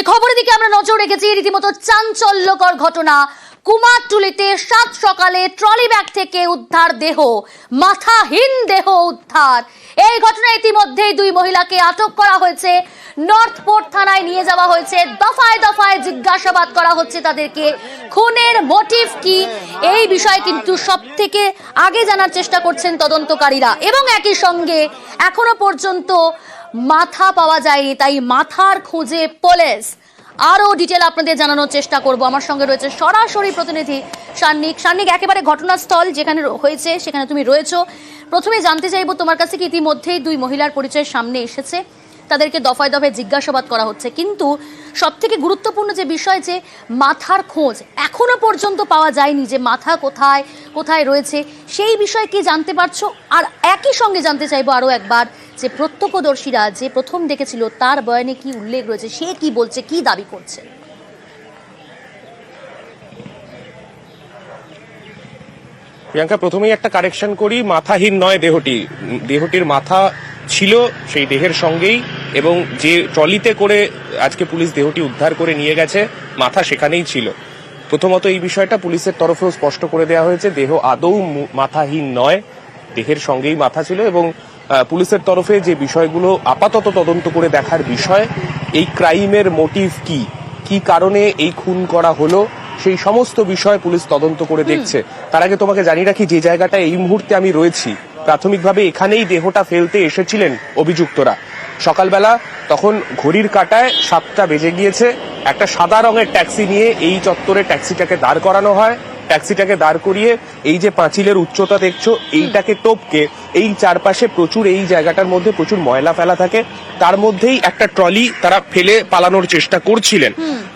খবরের দিকে আমরা নজর রেখেছি। রীতিমতো চাঞ্চল্যকর ঘটনা। কুমারটুলিতে সাত সকালে ট্রলি ব্যাগ থেকে উদ্ধার দেহ, মাথাহীন দেহ উদ্ধার। এই ঘটনায় ইতিমধ্যেই দুই মহিলাকে আটক করা হয়েছে। নর্থ পোর্ট থানায় নিয়ে যাওয়া হয়েছে। দফায় দফায় জিজ্ঞাসাবাদ করা হচ্ছে তাদেরকে। খুনের মোটিভ কি এই বিষয়ে কিন্তু সবথেকে আগে জানার চেষ্টা করছেন তদন্তকারীরা, এবং একই সঙ্গে এখনো পর্যন্ত মাথা পাওয়া যায়নি, তাই মাথার খোঁজে পুলিশ। আরো ডিটেল আপনাদের জানানোর চেষ্টা করব। আমার সঙ্গে রয়েছে সরাসরি প্রতিনিধি সান্নিক। সান্নিক, একেবারে ঘটনাস্থল যেখানে হয়েছে সেখানে তুমি রয়েছো। প্রথমে জানতে চাইবো তোমার কাছে কি ইতিমধ্যেই দুই মহিলার পরিচয় সামনে এসেছে, তাদেরকে দফায় দফায় জিজ্ঞাসাবাদ করা হচ্ছে, কিন্তু সবথেকে গুরুত্বপূর্ণ যে বিষয় যে মাথার খোঁজ এখনো পর্যন্ত পাওয়া যায়নি, যে মাথা কোথায় কোথায় রয়েছে সেই বিষয়ে কি জানতে পারছো? আর একই সঙ্গে জানতে চাইবো আরো একবার যে প্রত্যক্ষদর্শীরা যে প্রথম দেখেছিল তার বয়ানে কি উল্লেখ রয়েছে, সে কি বলছে, কি দাবি করছে? প্রিয়াঙ্কা, প্রথমেই একটা কারেকশন করি, মাথাহীন নয় দেহটি। দেহটির মাথা ছিল সেই দেহের সঙ্গেই, এবং যে ট্রলিতে করে আজকে পুলিশ দেহটি উদ্ধার করে নিয়ে গেছে মাথা সেখানেই ছিল। প্রথমত এই বিষয়টা পুলিশের তরফেও স্পষ্ট করে দেওয়া হয়েছে, দেহ আদৌ মাথাহীন নয়, দেহের সঙ্গেই মাথা ছিল। এবং পুলিশের তরফে যে বিষয়গুলো আপাতত তদন্ত করে দেখার বিষয়, এই ক্রাইমের মোটিভ কি, কি কারণে এই খুন করা হলো, সেই সমস্ত বিষয় পুলিশ তদন্ত করে দেখছে। তার আগে তোমাকে জানিয়ে রাখি, যে জায়গাটা এই মুহূর্তে আমি রয়েছি, প্রাথমিকভাবে এখানেই দেহটা ফেলতে এসেছিলেন অভিযুক্তরা। সকালবেলা তখন ঘড়ির কাঁটায় 7টা বেজে গিয়েছে। একটা সাদা রঙের ট্যাক্সি নিয়ে এই চত্বরে ট্যাক্সিটাকে দাঁড় করানো হয়। ট্যাক্সিটাকে দাঁড় করিয়ে এই যে পাঁচিলের উচ্চতা দেখছো, এইটাকে টপকে এই চারপাশে প্রচুর, এই জায়গাটার মধ্যে প্রচুর ময়লা ফেলা থাকে, তার মধ্যেই একটা ট্রলি তারা ফেলে পালানোর চেষ্টা করছিলেন।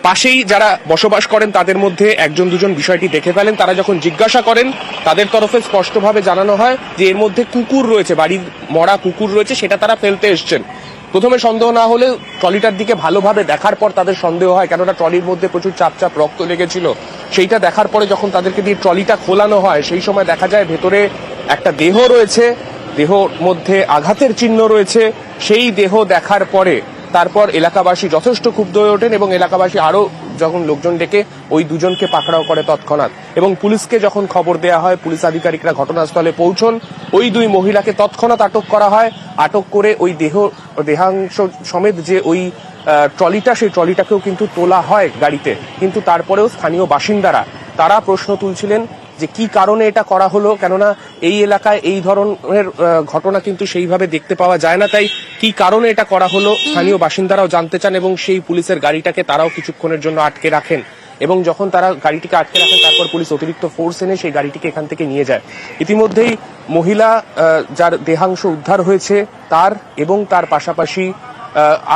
পাশেই যারা বসবাস করেন তাদের মধ্যে একজন দুজন বিষয়টি দেখে ফেলেন। তারা যখন জিজ্ঞাসা করেন তাদের তরফে স্পষ্টভাবে জানানো হয় যে এর মধ্যে কুকুর রয়েছে, বাড়ির মরা কুকুর রয়েছে, সেটা তারা ফেলতে এসছেন। প্রথমে সন্দেহ না হলে ট্রলিটার দিকে ভালোভাবে দেখার পর তাদের সন্দেহ হয়, কেননা ট্রলির মধ্যে প্রচুর চাপ চাপ রক্ত লেগেছিল। সেইটা দেখার পরে যখন তাদেরকে দিয়ে ট্রলিটা খোলানো হয়, সেই সময় দেখা যায় ভেতরে একটা দেহ রয়েছে, দেহর মধ্যে আঘাতের চিহ্ন রয়েছে। সেই দেহ দেখার পরে তারপর এলাকাবাসী যথেষ্ট ক্ষুব্ধ হয়ে ওঠেন, এবং এলাকাবাসী আরো যখন লোকজন ডেকে ওই দুজনকে পাকড়াও করে তৎক্ষণাৎ। এবং পুলিশকে যখন খবর দেওয়া হয়, পুলিশ আধিকারিকরা ঘটনাস্থলে পৌঁছন। ওই দুই মহিলাকে তৎক্ষণাৎ আটক করা হয়। আটক করে ওই দেহাংশ সমেত যে ওই ট্রলিটা, সেই ট্রলিটাকেও কিন্তু তোলা হয় গাড়িতে। কিন্তু তারপরেও স্থানীয় বাসিন্দারা তারা প্রশ্ন তুলছিলেন যে কি কারণে এটা করা হলো, কেননা এই এলাকায় এই ধরনের ঘটনা কিন্তু সেইভাবে দেখতে পাওয়া যায় না। তাই কি কারণে এটা করা হলো স্থানীয় বাসিন্দারাও জানতে চান, এবং সেই পুলিশের গাড়িটাকে তারাও কিছুক্ষণের জন্য আটকে রাখেন। এবং যখন তারা গাড়িটিকে আটকে রাখেন, তারপর পুলিশ অতিরিক্ত ফোর্স এনে সেই গাড়িটিকে এখান থেকে নিয়ে যায়। ইতিমধ্যেই মহিলা যার দেহাংশ উদ্ধার হয়েছে তার, এবং তার পাশাপাশি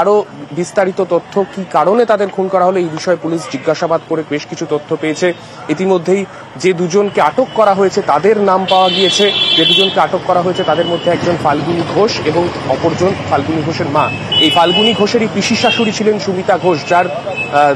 আরো বিস্তারিত তথ্য, কি কারণে তাদের খুন করা হলো এই বিষয়ে পুলিশ জিজ্ঞাসাবাদ করে বেশ কিছু তথ্য পেয়েছে। ইতিমধ্যেই যে দুজনকে আটক করা হয়েছে তাদের নাম পাওয়া গিয়েছে। যে দুজনকে আটক করা হয়েছে তাদের মধ্যে একজন ফাল্গুনী ঘোষ এবং অপরজন ফাল্গুনী ঘোষের মা। এই ফাল্গুনী ঘোষেরই পিসি শাশুড়ি ছিলেন সুমিতা ঘোষ, যার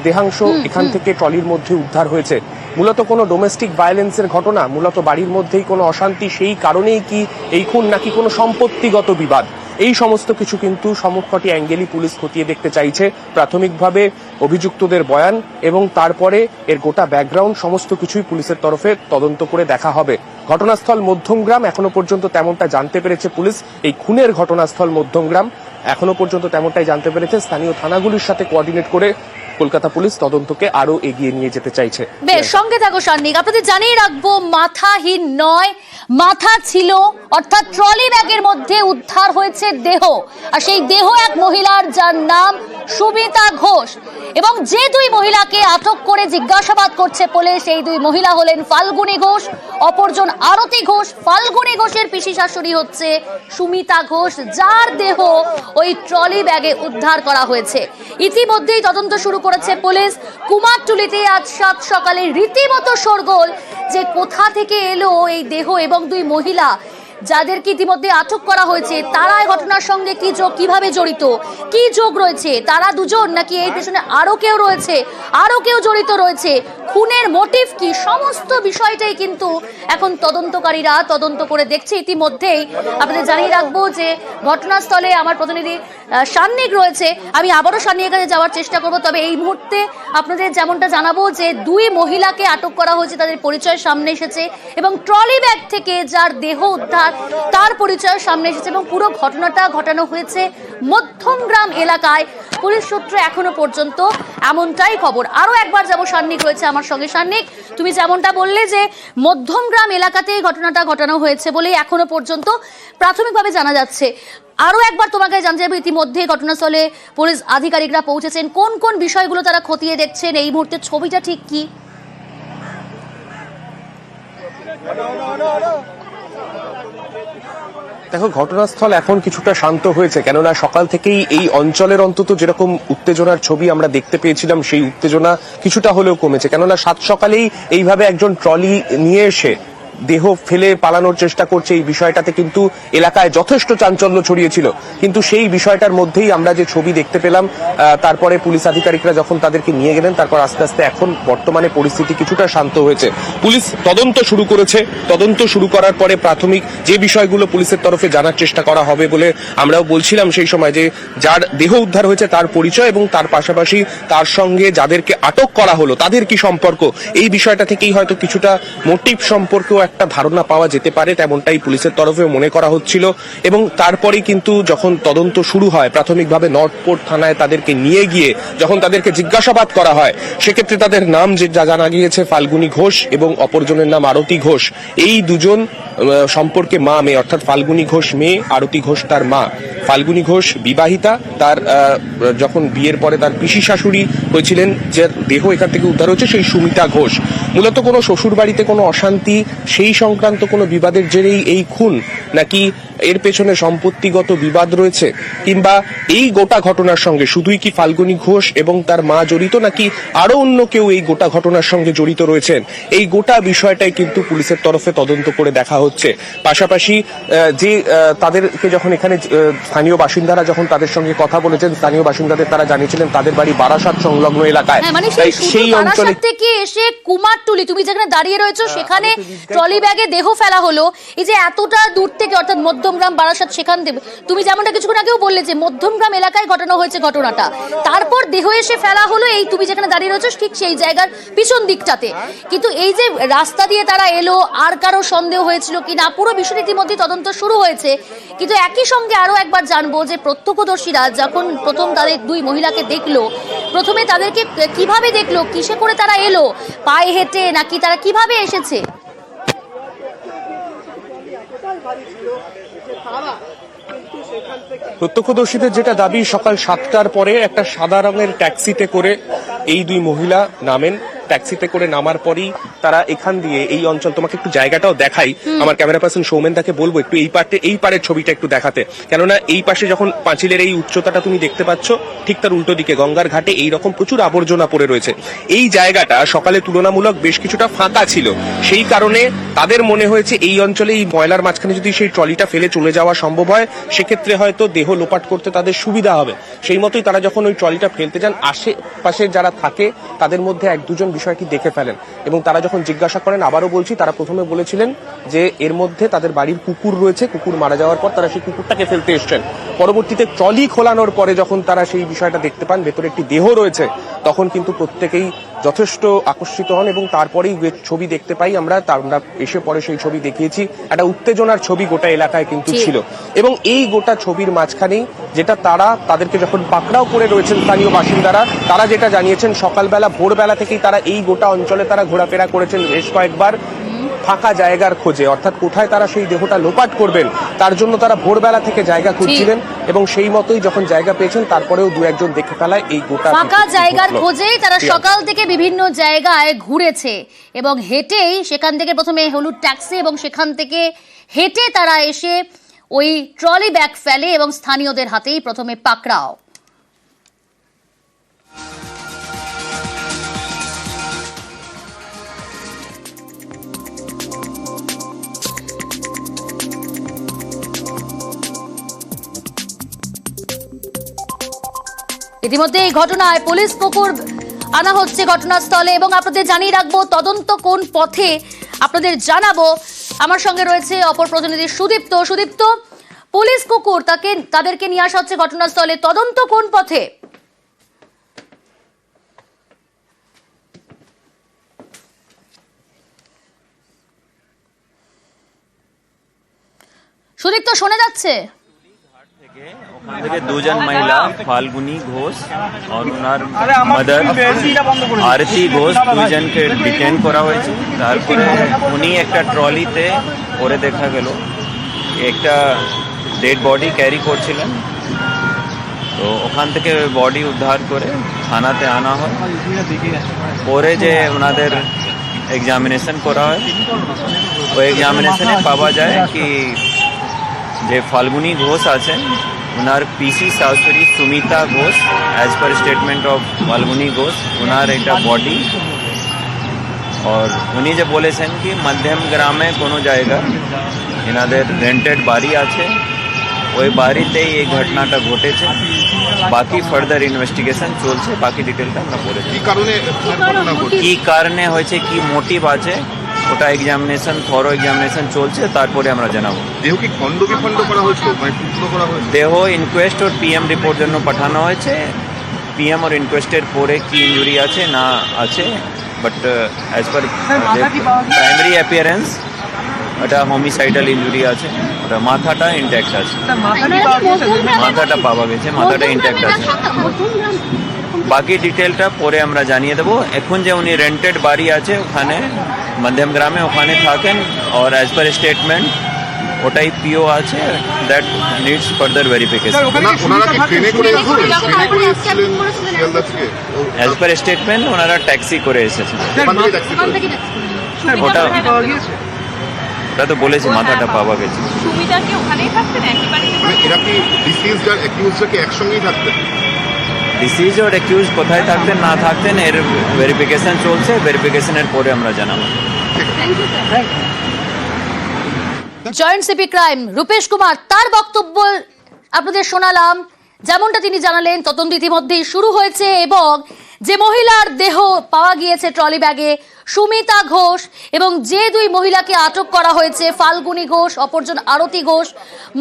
দেহাংশ এখান থেকে ট্রলির মধ্যে উদ্ধার হয়েছে। মূলত কোনো ডোমেস্টিক ভায়োলেন্সের ঘটনা, মূলত বাড়ির মধ্যেই কোনো অশান্তি, সেই কারণেই কি এই খুন, নাকি কোনো সম্পত্তিগত বিবাদ, এই সমস্ত কিছু কিন্তু সমকটি অ্যাঙ্গেলই পুলিশ খতিয়ে দেখতে চাইছে। প্রাথমিকভাবে অভিযুক্তদের বয়ান এবং তারপরে এর গোটা ব্যাকগ্রাউন্ড সমস্ত কিছুই পুলিশের তরফে তদন্ত করে দেখা হবে। ঘটনাস্থল মধ্যমগ্রাম, এখনো পর্যন্ত তেমনটা জানতে পেরেছে পুলিশ। এই খুনের ঘটনাস্থল মধ্যমগ্রাম, এখনো পর্যন্ত তেমনটাই জানতে পেরেছে। স্থানীয় থানাগুলির সাথে কোঅর্ডিনেট করে কলকাতা পুলিশ তদন্তকে আরো এগিয়ে নিয়ে যেতে চাইছে। বেশ, সঙ্গে থাকো সান্নিক। আপনাদের জানিয়ে রাখবো, মাথাহীন নয়, মাথা ছিল, অর্থাৎ ট্রলি ব্যাগের মধ্যে উদ্ধার হয়েছে দেহ। আর সেই দেহ এক মহিলার, যার নাম সুমিতা ঘোষ। এবং যে দুই মহিলাকে আটক করে জিজ্ঞাসাবাদ করছে পুলিশ, এই দুই মহিলা হলেন ফাল্গুনী ঘোষ, অপরজন আরতি ঘোষ। ফাল্গুনী ঘোষের পিসি শাশুড়ি হচ্ছে সুমিতা ঘোষ, যার দেহ ওই ট্রলি ব্যাগে উদ্ধার করা হয়েছে। ইতিমধ্যেই তদন্ত শুরু করেছে পুলিশ। কুমারটুলিতে আজ 7 সকালে রীতিমতো শোরগোল, যে কোথা থেকে এলো এই দেহ, এবং দুই মহিলা যাদেরকে ইতিমধ্যে আটক করা হয়েছে তারা এই ঘটনার সঙ্গে কি যোগ, কিভাবে জড়িত, কি যোগ রয়েছে, তারা দুজন নাকি এই পেছনে আরো কেউ রয়েছে, আরো কেউ জড়িত রয়েছে। খুনের মোটিভ কি, সমস্ত বিষয়টাই কিন্তু এখন তদন্তকারীরা তদন্ত করে দেখছে। ইতিমধ্যেই আপনাদের জানিয়ে রাখবো যে ঘটনাস্থলে আমার প্রতিনিধি সান্নিক রয়েছে, আমি আবারও সান্নিকের কাছে যাওয়ার চেষ্টা করব। তবে এই মুহূর্তে আপনাদের যেমনটা জানাবো যে দুই মহিলাকে আটক করা হয়েছে, তাদের পরিচয় সামনে এসেছে এবং ট্রলি ব্যাগ থেকে যার দেহ উদ্ধার তার পরিচয় সামনে এসেছে এবং পুরো ঘটনাটা ঘটানো হয়েছে মধ্যমগ্রাম এলাকায়। পুলিশ সূত্রে এখনো পর্যন্ত এমনটাই খবর। আরো একবার যাব, সান্নিক রয়েছে আমার সঙ্গে। সান্নিক, তুমি যেমনটা বললে যে মধ্যমগ্রাম এলাকাতেই ঘটনাটা ঘটানো হয়েছে বলেই এখনো পর্যন্ত প্রাথমিকভাবে জানা যাচ্ছে। আরো একবার তোমাকে জানতে চাইবো, ইতিমধ্যে ঘটনাস্থলে পুলিশ আধিকারিকরা পৌঁছেছেন, কোন কোন বিষয়গুলো তারা খতিয়ে দেখছেন, এই মুহূর্তে ছবিটা ঠিক কি? দেখো, ঘটনাস্থল এখন কিছুটা শান্ত হয়েছে, কেননা সকাল থেকেই এই অঞ্চলের অন্তত যেরকম উত্তেজনার ছবি আমরা দেখতে পেয়েছিলাম সেই উত্তেজনা কিছুটা হলেও কমেছে। কেননা সাত সকালেই এইভাবে একজন ট্রলি নিয়ে এসে দেহ ফেলে পালানোর চেষ্টা করছে, এই বিষয়টাতে কিন্তু এলাকায় যথেষ্ট চাঞ্চল্য ছড়িয়েছিল। কিন্তু সেই বিষয়টার মধ্যেই আমরা যে ছবি দেখতে পেলাম, তারপরে পুলিশ আধিকারিকরা যখন তাদেরকে নিয়ে গেলেন, তারপর আস্তে আস্তে এখন বর্তমানে পরিস্থিতি কিছুটা শান্ত হয়েছে। পুলিশ তদন্ত শুরু করেছে। তদন্ত শুরু করার পরে প্রাথমিক যে বিষয়গুলো পুলিশের তরফে জানার চেষ্টা করা হবে বলে আমরাও বলছিলাম সেই সময়, যে যার দেহ উদ্ধার হয়েছে তার পরিচয় এবং তার পাশাপাশি তার সঙ্গে যাদেরকে আটক করা হলো তাদের কি সম্পর্ক, এই বিষয়টা থেকেই হয়তো কিছুটা মোটিভ সম্পর্কেও একটা ধারণা পাওয়া যেতে পারে, তেমনটাই পুলিশের তরফে মনে করা হচ্ছিল। এবং তারপরেই কিন্তু যখন তদন্ত শুরু হয়, প্রাথমিকভাবে নর্থপোর্ট থানায় তাদেরকে নিয়ে গিয়ে যখন তাদেরকে জিজ্ঞাসাবাদ করা হয়, সেক্ষেত্রে তাদের নাম যে জানা গিয়েছে ফাল্গুনী ঘোষ এবং অপরজনের নাম আরতি ঘোষ। এই দুজন সম্পর্কে মা মেয়ে, অর্থাৎ ফাল্গুনী ঘোষ মেয়ে, আরতি ঘোষ তার মা। ফাল্গুনী ঘোষ বিবাহিতা, তার যখন বিয়ের পরে তার পিসি শাশুড়ি হয়েছিলেন, যে দেহ এখান থেকে উদ্ধার হয়েছে সেই সুমিতা ঘোষ। মূলত কোনো শ্বশুর বাড়িতে কোনো অশান্তি, সেই সংক্রান্ত কোনো বিবাদের জেরেই এই খুন, নাকি এর পেছনে সম্পত্তিগত বিবাদ রয়েছে, কিংবা এই গোটা ঘটনার সঙ্গে শুধুই কি ফাল্গুনী ঘোষ এবং তার মা জড়িত, নাকি আরো অন্য কেউ এই গোটা ঘটনার সঙ্গে জড়িত রয়েছেন, এই গোটা বিষয়টাই কিন্তু পুলিশের তরফে তদন্ত করে দেখা হচ্ছে। পাশাপাশি যে তাদেরকে যখন এখানে স্থানীয় বাসিন্দারা যখন তাদের সঙ্গে কথা বলেছেন, স্থানীয় বাসিন্দাদের তারা জানিয়েছিলেন তাদের বাড়ি বারাসাত সংলগ্ন এলাকায়। মানে সেই অঞ্চলে থেকে এসে কুমারটুলি, তুমি যেখানে দাঁড়িয়ে রয়েছো সেখানে ট্রলি ব্যাগে দেহ ফেলা হলো, এই যে এতটা দূর থেকে, অর্থাৎ মধ্যমগ্রাম বারাসাত, সেখান থেকে তুমি যেমনটা কিছুক্ষণ আগেও বললে যে মধ্যমগ্রাম এলাকায় ঘটানো হয়েছে ঘটনাটা, তারপর দেহ এসে ফেলা হলো এই তুমি যেখানে দাঁড়িয়ে রয়েছো ঠিক সেই জায়গার পিছন দিকটাতে। কিন্তু এই যে রাস্তা দিয়ে তারা এলো, আর কারো সন্দেহ হয়েছিল কিনা, পুরো বিষয়টি ইতিমধ্যে তদন্ত শুরু হয়েছে। কিন্তু একই সঙ্গে আরো একবার জানবো যে প্রত্যক্ষদর্শীরা যখন প্রথম তাদের দুই মহিলাকে দেখলো, প্রথমে তাদেরকে কিভাবে দেখলো, কিসে করে তারা এলো, পায়ে হেঁটে নাকি তারা কিভাবে এসেছে? প্রত্যক্ষদর্শীদের যেটা দাবি, সকাল 7টার পরে একটা সাদা রঙের ট্যাক্সিতে করে এই দুই মহিলা নামেন। ট্যাক্সিতে করে নামার পরই তারা এখান দিয়ে এই অঞ্চল, তোমাকে একটু জায়গাটাও দেখাই, আমার ক্যামেরা পার্সন সৌমেন দাকে বলবো একটু এই পারের ছবিটা একটু দেখাতে, কেননা এই পাশে যখন পাঁচিলের এই উচ্চতাটা তুমি দেখতে পাচ্ছ, ঠিক তার উল্টো দিকে গঙ্গার ঘাটে এইরকম প্রচুর আবর্জনা পড়ে রয়েছে। এই জায়গাটা সকালে তুলনামূলক বেশ কিছুটা ফাঁকা ছিল, সেই কারণে তাদের মনে হয়েছে এই অঞ্চলে এই ময়লার মাঝখানে যদি সেই ট্রলিটা ফেলে চলে যাওয়া সম্ভব হয়, সেক্ষেত্রে হয়তো দেহ লোপাট করতে তাদের সুবিধা হবে। সেই মতোই তারা যখন ওই ট্রলিটা ফেলতে যান, আশেপাশে যারা থাকে তাদের মধ্যে এক দুজন বিষয়টি দেখে ফেলেন এবং তারা যখন জিজ্ঞাসা করেন, আবারও বলছি, তারা প্রথমে বলেছিলেন যে এর মধ্যে তাদের বাড়ির কুকুর রয়েছে, কুকুর মারা যাওয়ার পর তারা সেই কুকুরটাকে ফেলতে এসছেন। পরবর্তীতে ট্রলি খোলানোর পরে যখন তারা সেই বিষয়টা দেখতে পান, ভেতরে একটি দেহ রয়েছে, তখন কিন্তু প্রত্যেকেই যথেষ্ট আকর্ষিত হন এবং তারপরেই ছবি দেখতে পাই আমরা এসে পরে সেই ছবি দেখিয়েছি, একটা উত্তেজনার ছবি গোটা এলাকায় কিন্তু ছিল। এবং এই গোটা ছবির মাঝখানেই যেটা তাদেরকে যখন পাকড়াও করে রয়েছেন স্থানীয় বাসিন্দারা, তারা যেটা জানিয়েছেন, সকালবেলা ভোরবেলা থেকেই তারা এই গোটা অঞ্চলে তারা ঘোরাফেরা করেছেন বেশ কয়েকবার ফাঁকা জায়গার খোঁজে, অর্থাৎ কোথায় তারা সেই দেহটা লোপাট করবেন তার জন্য তারা ভোরবেলা থেকে জায়গা খুঁজছিলেন এবং সেই মতোই যখন জায়গা পেয়েছেন তারপরেও দু একজন দেখে ফেলায় এই গোটা ফাঁকা জায়গার খোঁজেই তারা সকাল থেকে বিভিন্ন জায়গায় ঘুরেছে এবং হেঁটেই সেখান থেকে প্রথমে হলুদ ট্যাক্সি এবং সেখান থেকে হেঁটে তারা এসে ওই ট্রলি ব্যাগ ফেলে এবং স্থানীয়দের হাতেই প্রথমে পাকড়াও। ইতিমধ্যে এই ঘটনায় পুলিশ কুকুর আনা হচ্ছে ঘটনাস্থলে এবং আপনাদের জানিয়ে রাখবো তদন্ত কোন পথে আপনাদের জানাবো। আমার সঙ্গে রয়েছে অপর প্রতিনিধি সুদীপ্ত। সুদীপ্ত, পুলিশ কুকুর তাদেরকে নিয়ে আসা হচ্ছে ঘটনাস্থলে, তদন্ত কোন পথে? সুদীপ্ত, শোনা যাচ্ছে? ওখান থেকে দুজন মহিলা ফাল্গুনি ঘোষ আর ওনার মাদার আরতি ঘোষ দুজনকে ডিটেন করা হয়েছে। তারপরে উনি একটা ট্রলিতে পরে দেখা গেল একটা ডেড বডি ক্যারি করছিলেন, তো ওখান থেকে বডি উদ্ধার করে থানাতে আনা হয়। পরে যে ওনাদের এক্সামিনেশন করা হয়, ওই এক্সামিনেশনে পাওয়া যায় কি যে ফাল্গুনি ঘোষ আছেন ওনার পিসি শাশুড়ি Sumita Ghosh, as per statement of Falguni Ghosh, ওনার একটা বডি। আর উনি যে বলেছেন কি মধ্যম গ্রামে কোনো জায়গা এনাদের রেন্টেড বাড়ি আছে, ওই বাড়িতেই এই ঘটনাটা ঘটেছে। বাকি ফার্দার ইনভেস্টিগেশন চলছে, বাকি ডিটেলটা আমরা বলেছি কি কারণে হয়েছে, কি মোটিভ আছে, ওটা এক্সামিনেশন থরো এক্সামিনেশন চলছে, তারপরে আমরা জানাবো। দেহ কি খণ্ড বিখণ্ড করা হয়েছিল, মানে টুকরো করা হয়েছিল? দেহ ইনকোয়েস্ট আর পিএম রিপোর্ট জন্য পাঠানো হয়েছে। পিএম আর ইনকোয়েস্টের পরে কি ইঞ্জুরি আছে না আছে, but as per primary appearance এটা হোমিসাইডাল ইঞ্জুরি আছে, ওটা মাথাটা ইনট্যাক্ট আছে, মাথাটা পাওয়া গেছে, মাথাটা ইনট্যাক্ট আছে। বাকি ডিটেলটা পরে আমরা জানিয়ে দেবো। এখন যে উনি রেন্টেড বাড়ি আছে ওখানে মধ্যম গ্রামে ওখানে থাকেন, আর অ্যাজ পার স্টেটমেন্ট ওটাই পিও আছে, দ্যাট নিডস ফার্দার ভেরিফিকেশন। ওনারা কি ট্রেনে করে এসেছিলেন? ট্রেনে করে এসেছিলেন শিয়ালদা থেকে? অ্যাজ পার স্টেটমেন্ট ওনারা ট্যাক্সি করে এসেছেন। ওখান থেকে ট্যাক্সি করে? ওটা ওটা তো বলেছি, মাথাটা পাওয়া গেছে। সুবিধা কি ওখানেই থাকতেন একেবারে? মানে এরা কি ডিসিজড আর অ্যাকিউজড কি একসঙ্গেই থাকতেন? ডিসিজ আর অ্যাকিউজ কোথায় থাকতেন না থাকতেন এর ভেরিফিকেশন চলছে, ভেরিফিকেশনের পরে আমরা জানাবো। Joint CP crime Rupesh Kumar তার বক্তব্য আপনাদের শোনালাম। যেমনটা তিনি জানালেন, তদন্ত ইতিমধ্যেই শুরু হয়েছে এবং যে মহিলার দেহ পাওয়া গিয়েছে ট্রলি ব্যাগে, সুমিতা ঘোষ, এবং যে দুই মহিলাকে আটক করা হয়েছে ফাল্গুনি ঘোষ, অপরজন আরতি ঘোষ,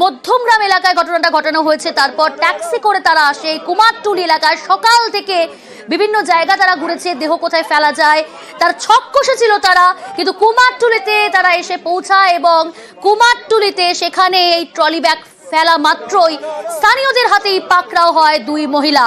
মধ্যমগ্রাম এলাকায় ঘটনাটা ঘটানো হয়েছে। তারপর ট্যাক্সি করে তারা আসে কুমারটুলি এলাকায়, সকাল থেকে বিভিন্ন জায়গা তারা ঘুরেছে, দেহ কোথায় ফেলা যায় তার ছক কষেছিল তারা, কিন্তু কুমারটুলিতে তারা এসে পৌঁছায় এবং কুমারটুলিতে সেখানে এই ট্রলি ব্যাগ ফেলা মাত্রই স্থানীয়দের হাতেই পাকড়াও হয় দুই মহিলা।